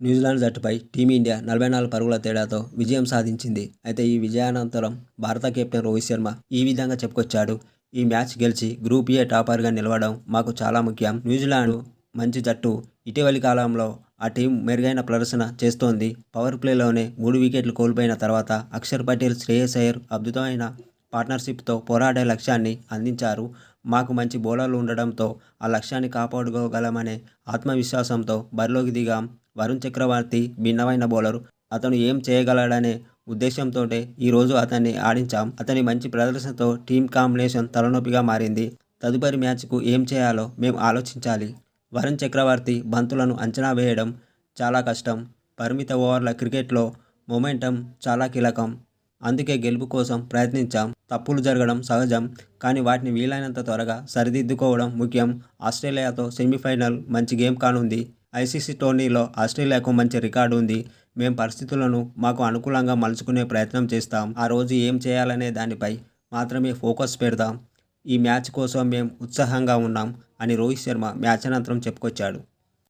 New Zealand జట్టుపై team India 44 పరుగుల తేడాతో విజయం సాధించింది. అయితే ఈ విజయానంతరం భారత కెప్టెన్ రోహిత్ శర్మ ఈ విధంగా చెప్పుకొచ్చాడు. ఈ మ్యాచ్ గెలిచి గ్రూప్ ఏ టాపర్గా నిలవడం మాకు చాలా ముఖ్యం. న్యూజిలాండ్ మంచి జట్టు. ఇటీవలి కాలంలో ఆ టీం మెరుగైన ప్రదర్శన చేస్తోంది. పవర్ ప్లేలోనే 3 వికెట్లు కోల్పోయిన తర్వాత అక్షర్ పటేల్, శ్రేయస్ అయ్యర్ అద్భుతమైన పార్ట్నర్షిప్తో పోరాడే లక్ష్యాన్ని అందించారు. మాకు మంచి బౌలర్లు ఉండడంతో ఆ లక్ష్యాన్ని కాపాడుకోగలమనే ఆత్మవిశ్వాసంతో బరిలోకి దిగాం. వరుణ్ చక్రవర్తి భిన్నమైన బౌలర్. అతను ఏం చేయగలడనే ఉద్దేశంతోటే ఈరోజు అతన్ని ఆడించాం. అతని మంచి ప్రదర్శనతో టీం కాంబినేషన్ తలనొప్పిగా మారింది. తదుపరి మ్యాచ్కు ఏం చేయాలో మేం ఆలోచించాలి. వరుణ్ చక్రవర్తి బంతులను అంచనా వేయడం చాలా కష్టం. పరిమిత ఓవర్ల క్రికెట్లో మొమెంటం చాలా కీలకం. అందుకే గెలుపు కోసం ప్రయత్నించాం. తప్పులు జరగడం సహజం. కానీ వాటిని వీలైనంత త్వరగా సరిదిద్దుకోవడం ముఖ్యం. ఆస్ట్రేలియాతో సెమీఫైనల్ మంచి గేమ్ కానుంది. ఐసీసీ టోర్నీలో ఆస్ట్రేలియాకు మంచి రికార్డు ఉంది. మేం పరిస్థితులను మాకు అనుకూలంగా మలుచుకునే ప్రయత్నం చేస్తాం. ఆ రోజు ఏం చేయాలనే దానిపై మాత్రమే ఫోకస్ పెడదాం. ఈ మ్యాచ్ కోసం మేం ఉత్సాహంగా ఉన్నాం అని రోహిత్ శర్మ మ్యాచ్ అనంతరం చెప్పుకొచ్చాడు.